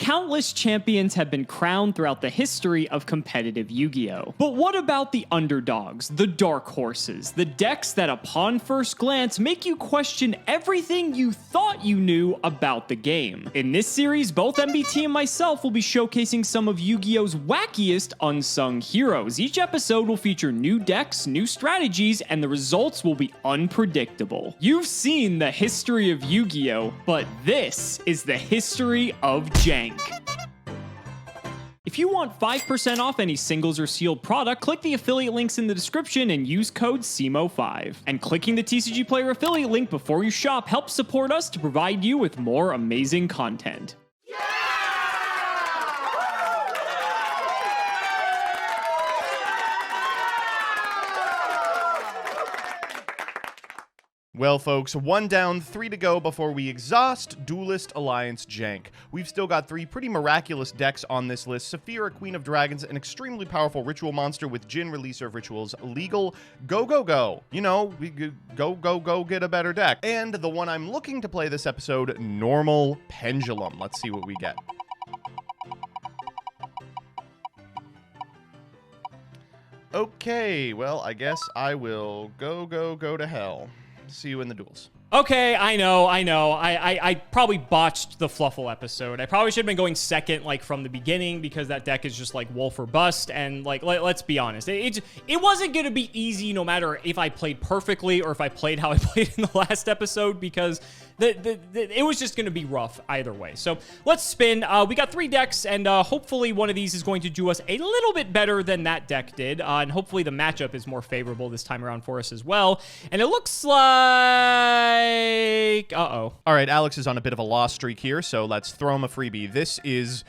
countless champions have been crowned throughout the history of competitive Yu-Gi-Oh! But what about the underdogs, the dark horses, the decks that upon first glance make you question everything you thought you knew about the game? In this series, both MBT and myself will be showcasing some of Yu-Gi-Oh's wackiest unsung heroes. Each episode will feature new decks, new strategies, and the results will be unpredictable. You've seen the history of Yu-Gi-Oh!, but this is the history of Jank. If you want 5% off any singles or sealed product, click the affiliate links in the description and use code CIMOOOOO5. And clicking the TCG Player affiliate link before you shop helps support us to provide you with more amazing content. Well, folks, 1 down, 3 to go before we exhaust Duelist Alliance Jank. We've still got 3 pretty miraculous decks on this list. Saphira, Queen of Dragons, an extremely powerful ritual monster with Jin, Releaser of Rituals, legal, go, go, go. You know, go, get a better deck. And the one I'm looking to play this episode, Normal Pendulum. Let's see what we get. Okay, well, I guess I will go to hell. See you in the duels. Okay, I know. I probably botched the Fluffle episode. I probably should have been going second, like, from the beginning, because that deck is just, like, wolf or bust, and, like, let's be honest. It wasn't going to be easy no matter if I played perfectly or if I played how I played in the last episode, because it was just going to be rough either way. So let's spin. We got 3 decks, and hopefully one of these is going to do us a little bit better than that deck did, and hopefully the matchup is more favorable this time around for us as well. And it looks like... Uh-oh. All right, Alex is on a bit of a loss streak here, so let's throw him a freebie. This is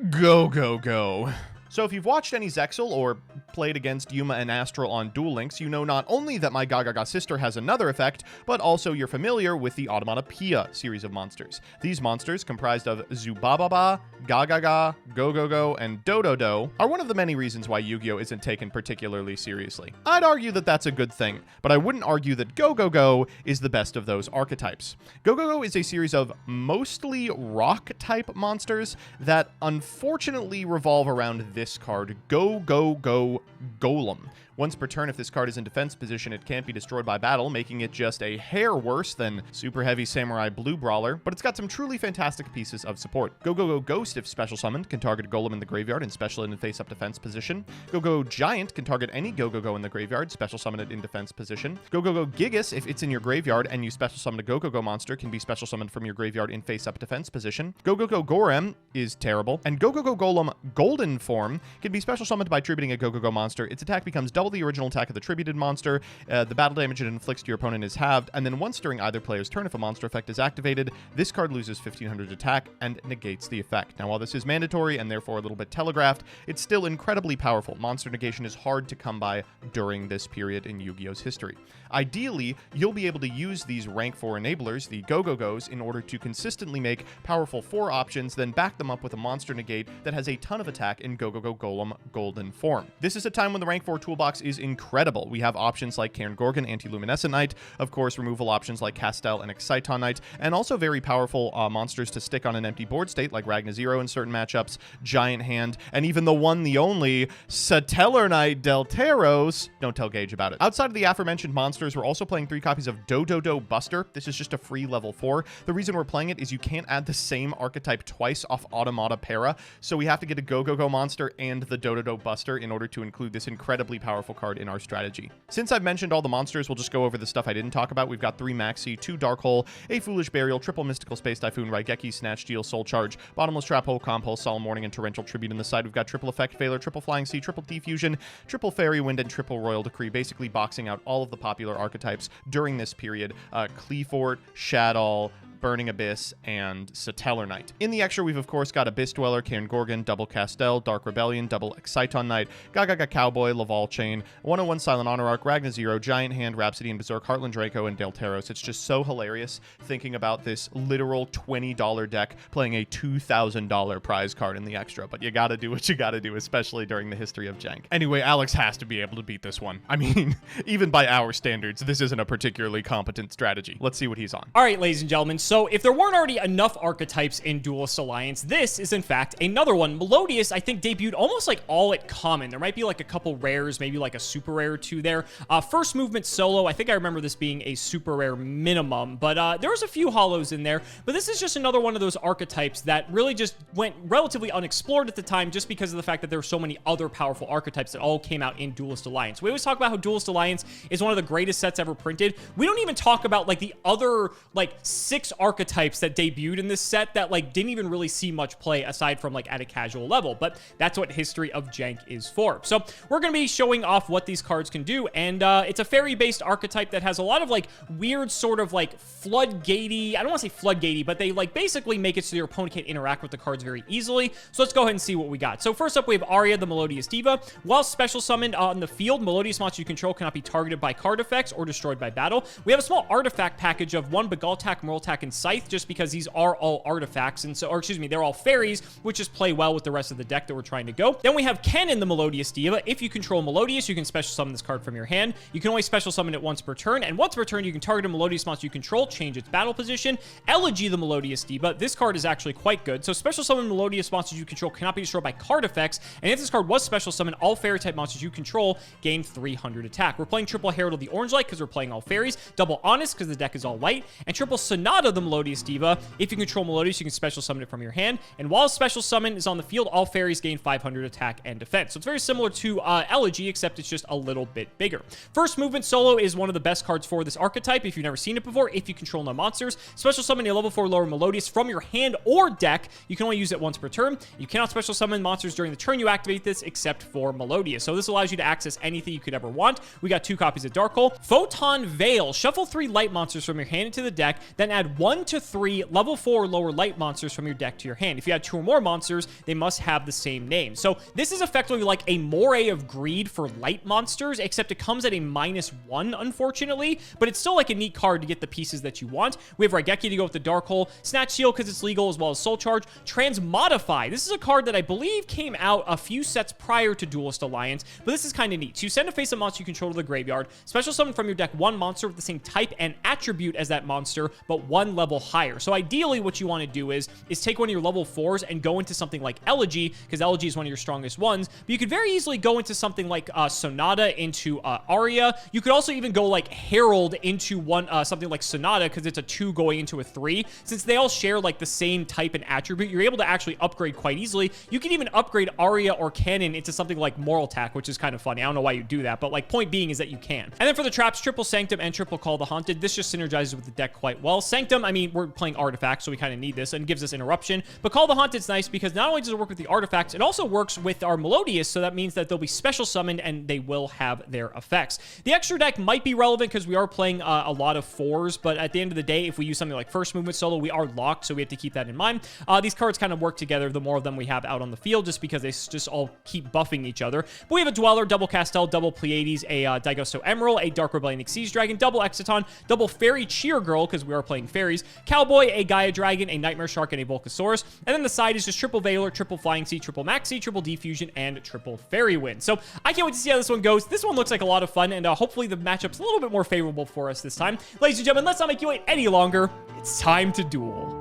go, go, go. So if you've watched any Zexal or played against Yuma and Astral on Duel Links, you know not only that my Gaga sister has another effect, but also you're familiar with the Automata series of monsters. These monsters, comprised of Zubababa, Gagaga, Go-Go-Go, and Do-Do-Do, are one of the many reasons why Yu-Gi-Oh! Isn't taken particularly seriously. I'd argue that that's a good thing, but I wouldn't argue that Go-Go-Go is the best of those archetypes. Go-Go-Go is a series of mostly rock-type monsters that unfortunately revolve around this card, Go, Go, Go, Golem. Once per turn, if this card is in defense position, it can't be destroyed by battle, making it just a hair worse than Super Heavy Samurai Blue Brawler, but it's got some truly fantastic pieces of support. Go, Go, Go Ghost, if special summoned, can target a Golem in the graveyard in special and face-up defense position. Go, Go, Go Giant can target any Go, Go, Go in the graveyard, special summon it in defense position. Go, Go, Go Gigas, if it's in your graveyard and you special summon a Go, Go, Go monster, can be special summoned from your graveyard in face-up defense position. Go, Go, Go Gorem is terrible, and Go, Go, Go Golem Golden Form can be special summoned by tributing a Go, Go, Go monster. Its attack becomes double the original attack of the tributed monster. The battle damage it inflicts to your opponent is halved, and then once during either player's turn, if a monster effect is activated, this card loses 1500 attack and negates the effect. Now, while this is mandatory and therefore a little bit telegraphed, it's still incredibly powerful. Monster negation is hard to come by during this period in Yu-Gi-Oh's history. Ideally, you'll be able to use these rank 4 enablers, the Go-Go-Go's, in order to consistently make powerful 4 options, then back them up with a monster negate that has a ton of attack in Go-Go-Go Golem Golden Form. This is a time when the rank 4 toolbox is incredible. We have options like Cairn Gorgon, Anti-Luminescent Knight, of course removal options like Castel and Exciton Knight, and also very powerful monsters to stick on an empty board state like Ragna Zero in certain matchups, Giant Hand, and even the one, the only, Satellar Knight Delteros. Don't tell Gage about it. Outside of the aforementioned monsters, we're also playing 3 copies of Do-Do-Do Buster. This is just a free level 4. The reason we're playing it is you can't add the same archetype twice off Automata Para, so we have to get a Go-Go-Go monster and the Do-Do-Do Buster in order to include this incredibly powerful card in our strategy. Since I've mentioned all the monsters, we'll just go over the stuff I didn't talk about. We've got 3 Maxi, 2 Dark Hole, a Foolish Burial, triple Mystical Space Typhoon, Raigeki, Snatch Steal, Soul Charge, Bottomless Trap Hole, Comp Hole, Solemn Warning, and Torrential Tribute in the side. We've got triple Effect Failure, triple Flying Sea, triple Defusion, triple Fairy Wind, and triple Royal Decree, basically boxing out all of the popular archetypes during this period. Cleafort, Shadow, Burning Abyss, and Satellar Knight. In the extra, we've of course got Abyss Dweller, Cairn Gorgon, double Castel, Dark Rebellion, double Exciton Knight, Gagaga Cowboy, Laval Chain, 101 Silent Honor Arc, Ragna Zero, Giant Hand, Rhapsody and Berserk, Heartland Draco, and Delteros. It's just so hilarious thinking about this literal $20 deck playing a $2,000 prize card in the extra, but you gotta do what you gotta do, especially during the history of Jank. Anyway, Alex has to be able to beat this one. I mean, even by our standards, this isn't a particularly competent strategy. Let's see what he's on. All right, ladies and gentlemen, so So if there weren't already enough archetypes in Duelist Alliance, this is in fact another one. Melodious, I think, debuted almost like all at common. There might be like a couple rares, maybe like a super rare or two there. First movement solo, I think I remember this being a super rare minimum, but there was a few holos in there. But this is just another one of those archetypes that really just went relatively unexplored at the time just because of the fact that there were so many other powerful archetypes that all came out in Duelist Alliance. We always talk about how Duelist Alliance is one of the greatest sets ever printed. We don't even talk about like the other like 6 archetypes that debuted in this set that like didn't even really see much play aside from like at a casual level, but that's what History of Jank is for. So we're going to be showing off what these cards can do, and it's a fairy-based archetype that has a lot of like weird sort of like floodgatey, I don't want to say floodgatey, but they like basically make it so your opponent can't interact with the cards very easily. So let's go ahead and see what we got. So first up, we have Arya, the Melodious Diva. While special summoned on the field, Melodious monsters you control cannot be targeted by card effects or destroyed by battle. We have a small artifact package of 1 Begaltak, Moraltak, and Scythe, just because these are all artifacts, and so, or excuse me, they're all fairies, which just play well with the rest of the deck that we're trying to go. Then we have Kennen, the Melodious Diva. If you control Melodious, you can special summon this card from your hand. You can only special summon it once per turn, and once per turn, you can target a Melodious monster you control, change its battle position. Elegy, the Melodious Diva. This card is actually quite good. So special summon Melodious monsters you control cannot be destroyed by card effects, and if this card was special summoned, all fairy type monsters you control gain 300 attack. We're playing triple Herald of the Orange Light because we're playing all fairies, double Honest because the deck is all light, and triple Sonata, the Melodious Diva. If you control Melodious, you can special summon it from your hand, and while special summon is on the field, all fairies gain 500 attack and defense. So it's very similar to Elegy, except it's just a little bit bigger. First movement solo is one of the best cards for this archetype if you've never seen it before. If you control no monsters, special summon a level 4 lower Melodious from your hand or deck. You can only use it once per turn. You cannot special summon monsters during the turn you activate this except for Melodious. So this allows you to access anything you could ever want. We got 2 copies of Dark Hole. Photon Veil. Shuffle 3 light monsters from your hand into the deck, then add 1 to 3 level 4 or lower light monsters from your deck to your hand. If you add 2 or more monsters, they must have the same name. So this is effectively like a Moray of Greed for light monsters, except it comes at a -1, unfortunately, but it's still like a neat card to get the pieces that you want. We have Raigeki to go with the Dark Hole, Snatch Seal because it's legal, as well as Soul Charge, Transmodify. This is a card that I believe came out a few sets prior to Duelist Alliance, but this is kind of neat. So you send a face-up monster you control to the graveyard, special summon from your deck 1 monster with the same type and attribute as that monster, but 1 level higher. So ideally what you want to do is take one of your level 4s and go into something like Elegy, because Elegy is one of your strongest ones, but you could very easily go into something like Sonata into Arya. You could also even go like Herald into something like Sonata, because it's a 2 going into a 3. Since they all share like the same type and attribute, you're able to actually upgrade quite easily. You can even upgrade Arya or Kennen into something like Moraltak, which is kind of funny. I don't know why you do that, but like point being is that you can. And then for the traps, triple Sanctum and triple Call the Haunted. This just synergizes with the deck quite well. Sanctum, I mean, we're playing artifacts, so we kind of need this, and gives us interruption. But Call the Haunted's nice because not only does it work with the artifacts, it also works with our Melodious, so that means that they'll be special summoned and they will have their effects. The extra deck might be relevant because we are playing a lot of 4s, but at the end of the day, if we use something like first movement solo, we are locked, so we have to keep that in mind. These cards kind of work together the more of them we have out on the field, just because they just all keep buffing each other. But we have a Dweller, double Castel, double Pleiades, a Daigusto Emerald, a Dark Rebellion Siege Dragon, double Exciton, double Fairy Cheer Girl, because we are playing fairies, Cowboy, a Gaia Dragon, a Nightmare Shark, and a Volcasaurus. And then the side is just triple Veiler, triple Flying Sea, triple Maxi, triple Defusion, and triple Fairy Wind. So I can't wait to see how this one goes. This one looks like a lot of fun, and hopefully the matchup's a little bit more favorable for us this time. Ladies and gentlemen, let's not make you wait any longer. It's time to duel.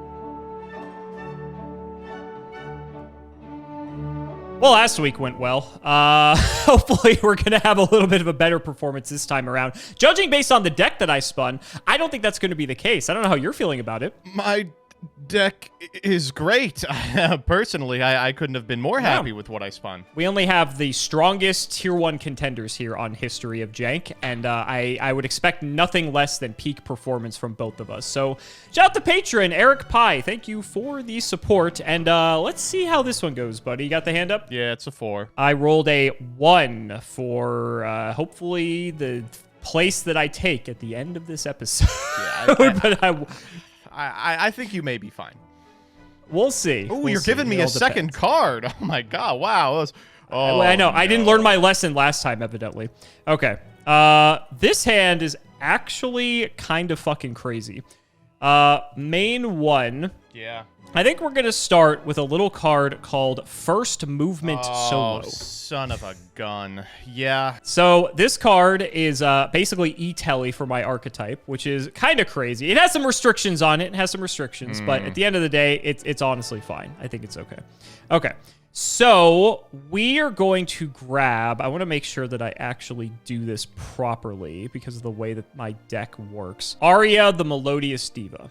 Well, last week went well. Hopefully we're going to have a little bit of a better performance this time around. Judging based on the deck that I spun, I don't think that's going to be the case. I don't know how you're feeling about it. My deck is great. Personally, I couldn't have been more happy with what I spun. We only have the strongest tier 1 contenders here on History of Jank, and I would expect nothing less than peak performance from both of us. So shout out to patron Eric Pye. Thank you for the support, and let's see how this one goes, buddy. You got the hand up? Yeah, it's a 4. I rolled a 1 for hopefully the place that I take at the end of this episode. Yeah, but I think you may be fine. We'll see. Oh, you're giving me a second card. Oh my god! Wow. I know. No. I didn't learn my lesson last time, evidently. Okay. This hand is actually kind of fucking crazy. Main 1. Yeah. I think we're going to start with a little card called First Movement Solo. Son of a gun. Yeah. So this card is basically E-Telly for my archetype, which is kind of crazy. It has some restrictions on it. It has some restrictions, but at the end of the day, it's honestly fine. I think it's okay. Okay. So we are going to grab, I want to make sure that I actually do this properly because of the way that my deck works. Arya, the Melodious Diva.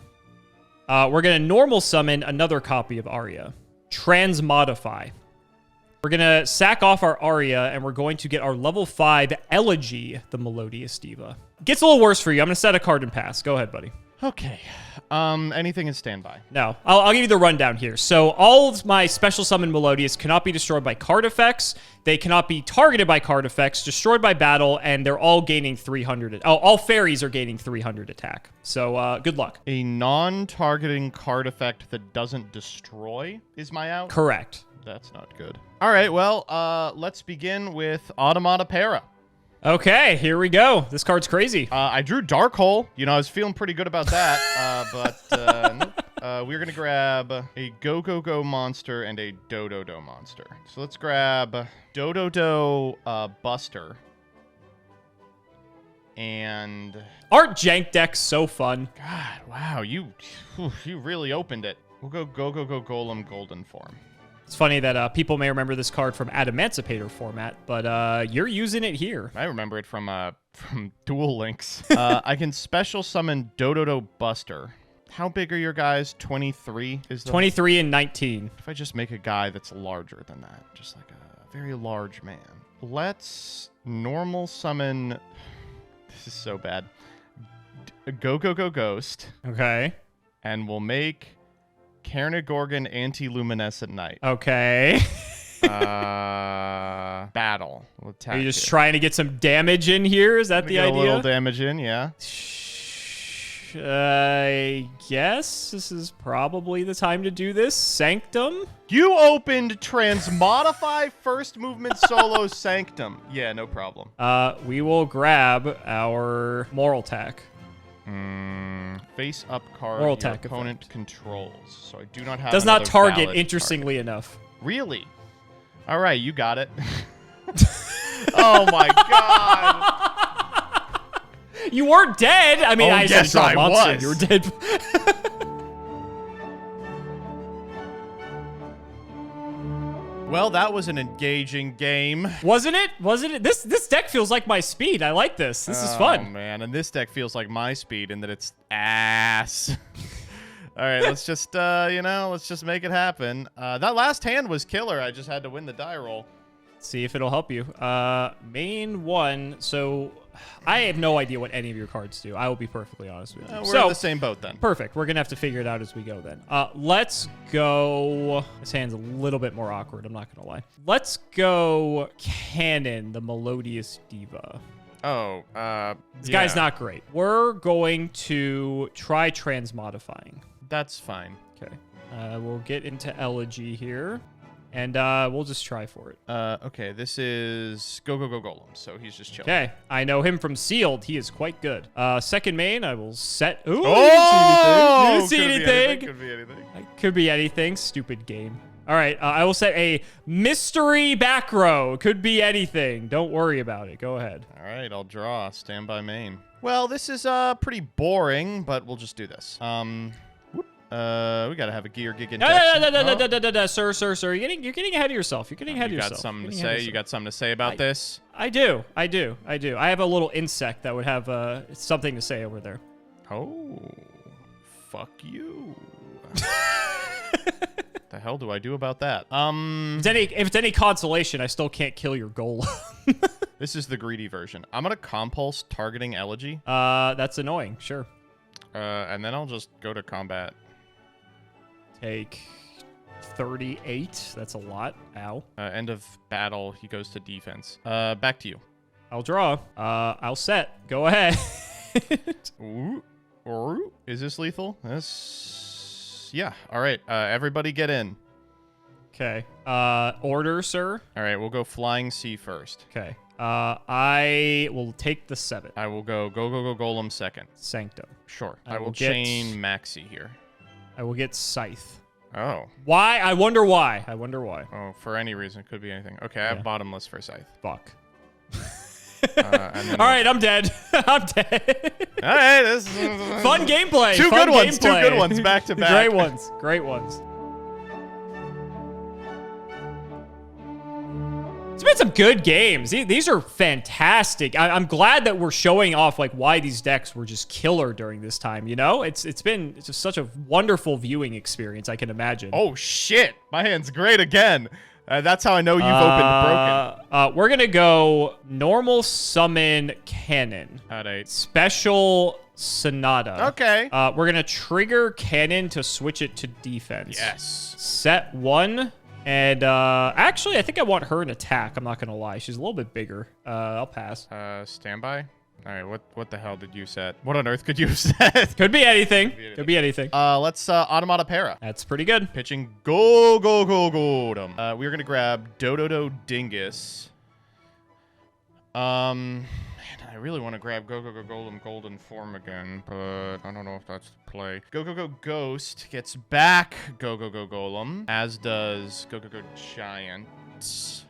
We're going to normal summon another copy of Arya. Transmodify. We're going to sack off our Arya, and we're going to get our level 5 Elegy, the Melodious Diva. Gets a little worse for you. I'm going to set a card and pass. Go ahead, buddy. Okay. Anything in standby? No. I'll give you the rundown here. So all of my special summon Melodious cannot be destroyed by card effects. They cannot be targeted by card effects, destroyed by battle, and they're all gaining 300. Oh, all fairies are gaining 300 attack. So good luck. A non-targeting card effect that doesn't destroy is my out? Correct. That's not good. All right, well, let's begin with Automata Para. Okay, here we go. This card's crazy. I drew Dark Hole. You know, I was feeling pretty good about that, but nope. We're going to grab a Go-Go-Go monster and a Do-Do-Do monster. So let's grab Do-Do-Do Buster. And... Aren't Jank decks so fun? God, wow, you really opened it. We'll go Go-Go-Go Golem Golden Form. It's funny that people may remember this card from Adamantipator format, but you're using it here. I remember it from Duel Links. I can special summon Do-Do-Do Buster. How big are your guys? 23? Is 23 and 19. If I just make a guy that's larger than that, just like a very large man. Let's normal summon... This is so bad. Go-Go-Go Ghost. Okay. And we'll make... Carnagorgon Anti-Luminescent Knight. Okay. Battle. We'll Are you just trying to get some damage in here? Is that the idea? A little damage in, yeah. I guess this is probably the time to do this. Sanctum? You opened Transmodify First Movement Solo Sanctum. Yeah, no problem. We will grab our Moral Tack. Face up card Moral your attack opponent effect. controls. So I do not have. Does not another target, valid interestingly target. enough. Really? All right, you got it. Oh my god! You weren't dead. I mean, Oh, I yes, said I monster. was. You were dead. Well, that was an engaging game. Wasn't it? Wasn't it? This deck feels like my speed. I like this. This is Oh fun. man, and this deck feels like my speed in that it's ass. All right, let's just let's just make it happen. That last hand was killer. I just had to win the die roll. See if it'll help you. Main one. So I have no idea what any of your cards do. I will be perfectly honest with you. We're in the same boat then. Perfect. We're going to have to figure it out as we go then. Let's go. This hand's a little bit more awkward. I'm not going to lie. Let's go Cannon, the Melodious Diva. Oh, This guy's not great. We're going to try transmodifying. That's fine. Okay. We'll get into Elegy here. And we'll just try for it. Okay, this is Go-Go-Go Golem, so he's just chilling. Okay, I know him from Sealed. He is quite good. Second main, I will set... Ooh, Oh! you didn't see anything. Could be anything. Could be anything. Stupid game. All right, I will set a mystery back row. Could be anything. Don't worry about it. Go ahead. All right, I'll draw. Stand by main. Well, this is pretty boring, but we'll just do this. We gotta have a gear gig in No, sir. You're getting ahead of yourself. You're getting ahead of yourself. You got something to say? You got something to say about this? I do. I have a little insect that would have something to say over there. Oh, fuck you. The hell do I do about that? If it's any consolation, I still can't kill your goal. This is the greedy version. I'm gonna compulse targeting Elegy. That's annoying. Sure. And then I'll just go to combat. Take 38. That's a lot. Ow. End of battle. He goes to defense. Back to you. I'll draw. I'll set. Go ahead. Ooh. Is this lethal? This. Yeah. All right. Everybody get in. Okay. Order, sir. All right. We'll go flying C first. Okay. I will take the 7. I will go Golem second. Sanctum. Sure. I I will will get- chain Maxi here. I will get Scythe. Oh. Why? I wonder why. I wonder why. Oh, for any reason. Could be anything. Okay, I have bottomless for Scythe. Fuck. All right, I'm dead. I'm dead. All right, this is Fun gameplay. Two Fun good ones. Two gameplay. good ones back to back. Great ones. Great ones. It's been some good games. These are fantastic. I'm glad that we're showing off like why these decks were just killer during this time. You know, it's just such a wonderful viewing experience. I can imagine. Oh shit, my hand's great again. That's how I know you've opened broken. We're gonna go normal summon cannon. Alright. Special Sonata. Okay. We're gonna trigger cannon to switch it to defense. Yes. Set 1. And actually, I think I want her in attack. I'm not gonna lie. She's a little bit bigger. I'll pass. Standby. All right. What the hell did you set? What on earth could you have set? Could be anything. Could be anything. Let's Automata Para. That's pretty good. Pitching Golem. We're gonna grab Dododo Dingus. Man, I really want to grab Golem Golden Form again, but I don't know if that's the play. Go Ghost gets back Golem, as does Go Giant.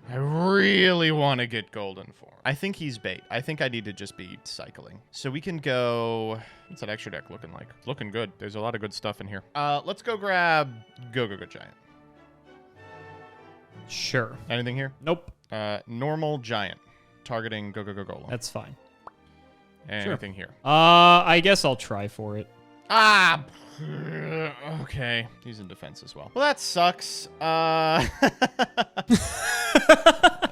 I really want to get Golden Form. I think he's bait. I think I need to just be cycling. So we can go... What's that extra deck looking like? It's looking good. There's a lot of good stuff in here. Let's go grab Go Giant. Sure. Anything here? Nope. Normal Giant. Targeting Go Golem. That's fine. Anything here? I guess I'll try for it. Ah! Okay. He's in defense as well. Well, that sucks.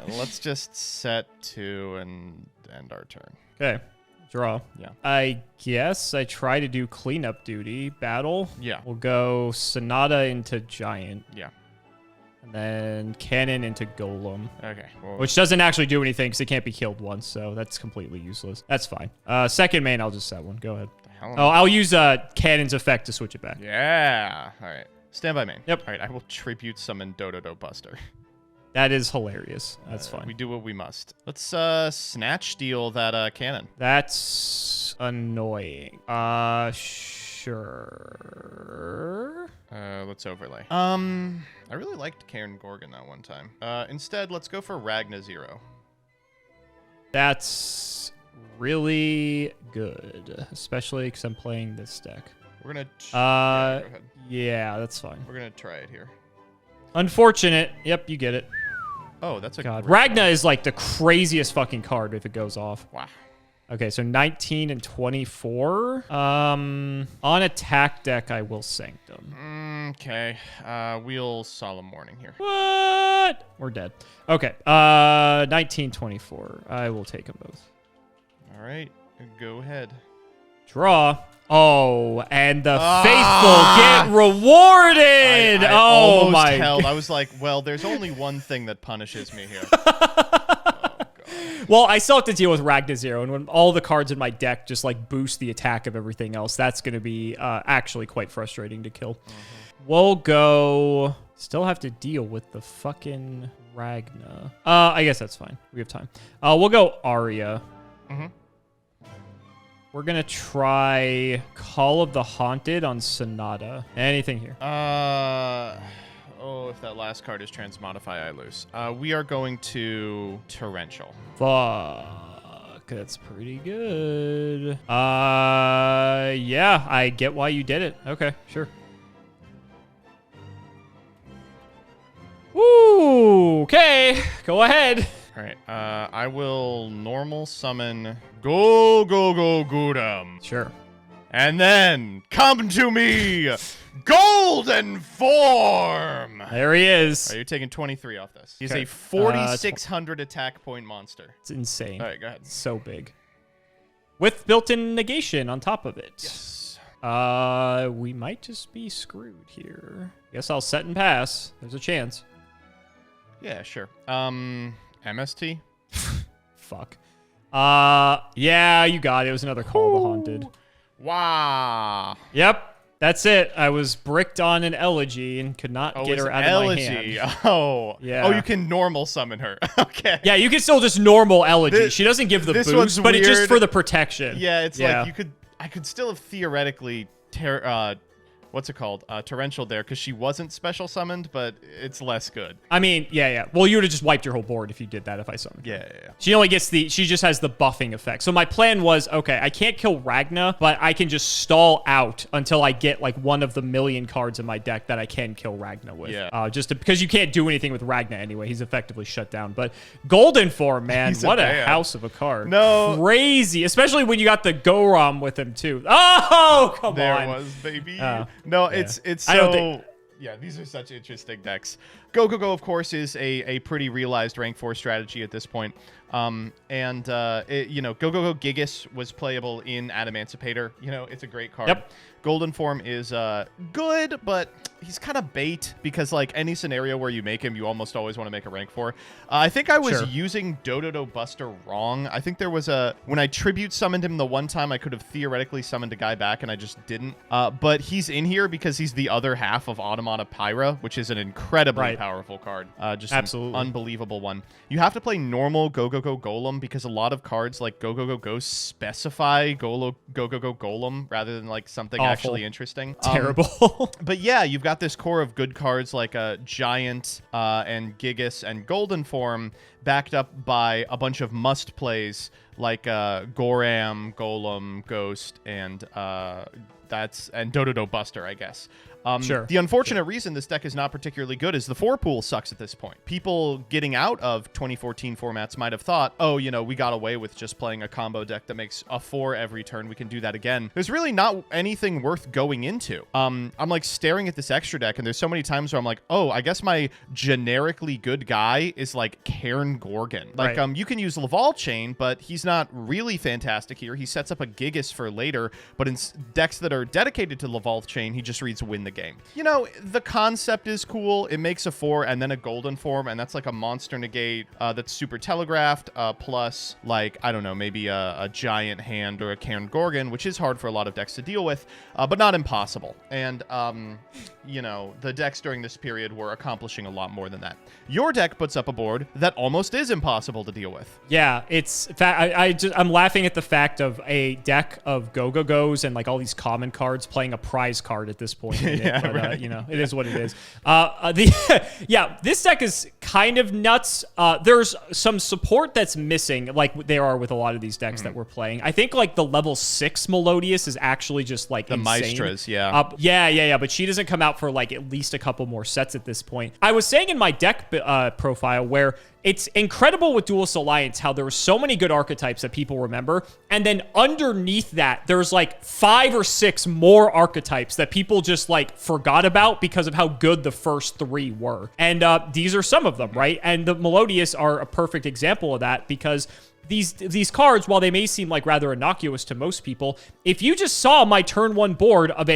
Let's just set 2 and end our turn. Okay. Draw. Yeah. I guess I try to do cleanup duty. Battle. Yeah. We'll go Sonata into Giant. Yeah. And then Cannon into Golem. Okay. Well, Which doesn't actually do anything because it can't be killed once, so that's completely useless. That's fine. Second main, I'll just set one. Go ahead. Oh, I'll use Cannon's effect to switch it back. Yeah. All right. Standby main. Yep. All right. I will tribute summon Dododo Buster. That is hilarious. That's fine. We do what we must. Let's snatch steal that cannon. That's annoying. Sure. Let's overlay. I really liked Karen Gorgon that one time. Instead, let's go for Ragna 0. That's really good, especially because I'm playing this deck. We're gonna. Yeah, go ahead. Yeah, that's fine. We're gonna try it here. Unfortunate. Yep, you get it. Oh, that's a God. great Ragna call. is like the craziest fucking card if it goes off. Wow. Okay, so 19 and 24. On attack deck, I will Sanctum. Okay. We'll Solemn Warning here. What? We're dead. Okay. 19, 24. I will take them both. All right. Go ahead. Draw. Oh, and the faithful get rewarded. I oh almost my! held. I was like, well, there's only one thing that punishes me here. Well, I still have to deal with Ragna 0, and when all the cards in my deck just like boost the attack of everything else, that's going to be actually quite frustrating to kill. We'll go... Still have to deal with the fucking Ragna. I guess that's fine. We have time. We'll go Aria. We're going to try Call of the Haunted on Sonata. Anything here? Oh, if that last card is Transmodify, I lose. We are going to Torrential. Fuck. That's pretty good. Yeah, I get why you did it. Okay, sure. Woo! Okay, go ahead. All right. I will normal summon Go Gudam. Sure. And then come to me, Golden Form. There he is. Are you taking 23 off this? He's Okay. a 4,600 attack point monster. It's insane. All right, go ahead. It's so big. With built-in negation on top of it. Yes. We might just be screwed here. Guess I'll set and pass. There's a chance. Yeah, sure. MST. Fuck. Yeah, you got it. It was another Call of the Haunted. Wow. Yep, that's it. I was bricked on an elegy and could not get it's her an out elegy. of my hand. Oh. Yeah. Oh, you can normal summon her. Okay. Yeah, you can still just normal elegy. She doesn't give the this one's boost, but it's just weird. for the protection. Yeah, it's like I could still have theoretically what's it called? Torrential there, because she wasn't special summoned, but it's less good. I mean, yeah. Well, you would have just wiped your whole board if you did that if I summoned her. Yeah. She only gets she just has the buffing effect. So my plan was, okay, I can't kill Ragna, but I can just stall out until I get like one of the million cards in my deck that I can kill Ragna with. Yeah. Because you can't do anything with Ragna anyway. He's effectively shut down. But Golden Form, man, what a house of a card. No. Crazy. Especially when you got the Gorom with him too. Oh, come on. There was, baby. No, yeah. It's so... I don't think... Yeah, these are such interesting decks. Go, of course, is a pretty realized rank 4 strategy at this point. Go, Gigas was playable in Adamancipator. It's a great card. Yep. Golden Form is good, but he's kind of bait because, like, any scenario where you make him, you almost always want to make a rank 4. I think I was using Dododo Buster wrong. I think there was when I tribute summoned him the one time, I could have theoretically summoned a guy back, and I just didn't. But he's in here because he's the other half of Automata Pyra, which is an incredibly powerful card. Just absolutely an unbelievable one. You have to play normal Go Golem because a lot of cards like Go Ghost specify Go Golem rather than like something actually interesting. Terrible. But yeah, you've got this core of good cards like Giant and Gigas and Golden Form backed up by a bunch of must plays like Goram, Golem, Ghost, and Dododo Buster, I guess. The unfortunate reason this deck is not particularly good is the 4 pool sucks at this point. People getting out of 2014 formats might have thought, oh, we got away with just playing a combo deck that makes a 4 every turn. We can do that again. There's really not anything worth going into. I'm like staring at this extra deck, and there's so many times where I'm like, oh, I guess my generically good guy is like Cairn Gorgon. Like, you can use Laval Chain, but he's not really fantastic here. He sets up a Gigas for later, but in decks that are dedicated to Laval Chain, he just reads win the game. The concept is cool. It makes a 4 and then a Golden Form, and that's like a monster negate that's super telegraphed, plus like, I don't know, maybe a Giant Hand or a Cairn Gorgon, which is hard for a lot of decks to deal with, but not impossible. And, the decks during this period were accomplishing a lot more than that. Your deck puts up a board that almost is impossible to deal with. Yeah, I'm laughing at the fact of a deck of Go-Go-Go's and like all these common cards playing a prize card at this point. It is what it is. This deck is kind of nuts. There's some support that's missing, like there are with a lot of these decks that we're playing. I think like the level 6 Melodious is actually just like the insane. Maestras, but she doesn't come out for like at least a couple more sets at this point. I was saying in my deck profile where it's incredible with Duelist Alliance how there were so many good archetypes that people remember, and then underneath that, there's like 5 or 6 more archetypes that people just like forgot about because of how good the first 3 were. And these are some of them, right? And the Melodious are a perfect example of that because these cards, while they may seem like rather innocuous to most people, if you just saw my turn 1 board of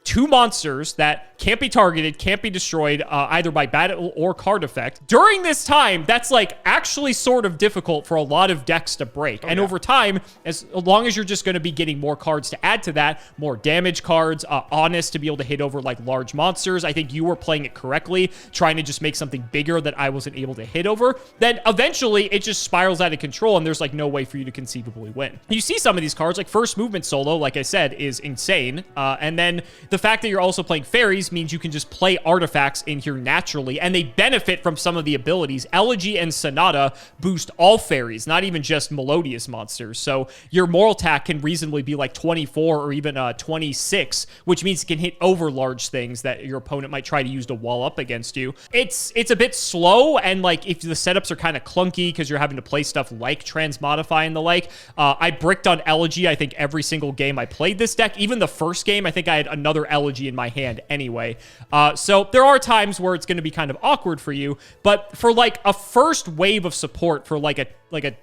2 monsters that can't be targeted, can't be destroyed either by battle or card effect. During this time, that's like actually sort of difficult for a lot of decks to break. Over time, as long as you're just going to be getting more cards to add to that, more damage cards, Honest to be able to hit over like large monsters. I think you were playing it correctly, trying to just make something bigger that I wasn't able to hit over. Then eventually it just spirals out of control and there's like no way for you to conceivably win. You see some of these cards, like First Movement Solo, like I said, is insane. And then the fact that you're also playing fairies means you can just play artifacts in here naturally, and they benefit from some of the abilities. Elegy and Sonata boost all fairies, not even just Melodious monsters. So your moral attack can reasonably be like 24 or even 26, which means it can hit over large things that your opponent might try to use to wall up against you. It's a bit slow, and like if the setups are kind of clunky because you're having to play stuff like Transmodify and the like. I bricked on Elegy, I think, every single game I played this deck. Even the first game, I think I had another Elegy in my hand anyway. So there are times where it's going to be kind of awkward for you, but for like a first wave of support for like a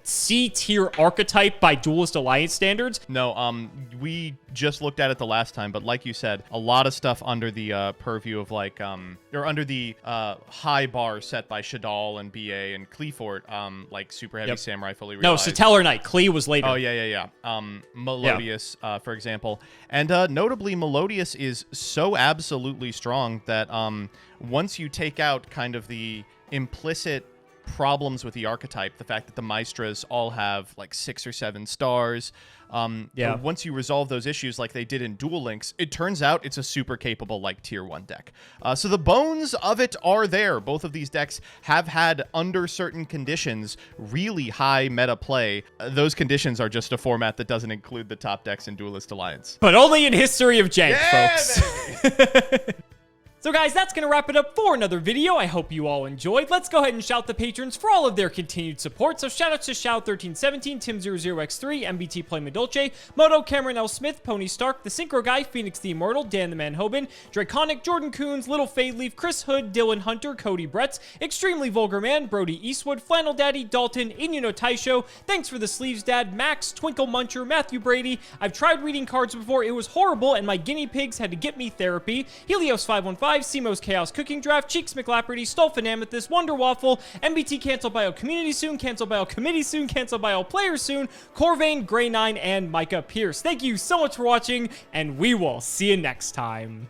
C tier archetype by Duelist Alliance standards. No, we just looked at it the last time, but like you said, a lot of stuff under the purview of like, or under the high bar set by Shadal and BA and Cleefort, like Super Heavy Samurai fully realized. No, Satellar Knight. Klee was later. Oh, yeah. Melodious, for example. And notably, Melodious is so absolutely strong that once you take out kind of the implicit problems with the archetype. The fact that the Maestras all have like 6 or 7 stars. Yeah. Once you resolve those issues like they did in Duel Links, it turns out it's a super capable like tier 1 deck. So the bones of it are there. Both of these decks have had, under certain conditions, really high meta play. Those conditions are just a format that doesn't include the top decks in Duelist Alliance. But only in history of Jank, Yeah, folks. So guys, that's going to wrap it up for another video. I hope you all enjoyed. Let's go ahead and shout the patrons for all of their continued support. So shoutouts to Shao1317, Tim00x3, MBT Play Medolce, Moto, Cameron L. Smith, Pony Stark, The Synchro Guy, Phoenix the Immortal, Dan the Man Hoban, Draconic, Jordan Coons, Little Fade Leaf, Chris Hood, Dylan Hunter, Cody Bretz, Extremely Vulgar Man, Brody Eastwood, Flannel Daddy, Dalton, Inuno Taisho, Thanks for the Sleeves Dad, Max, Twinkle Muncher, Matthew Brady. I've tried reading cards before. It was horrible, and my guinea pigs had to get me therapy. Helios515, Simo's Chaos Cooking Draft, Cheeks McLaperty, Stolfin Amethyst, Wonder Waffle, MBT Cancel by all community soon, Cancel by all committee soon, Cancel by all players soon, Corvain, Grey9, and Micah Pierce. Thank you so much for watching, and we will see you next time.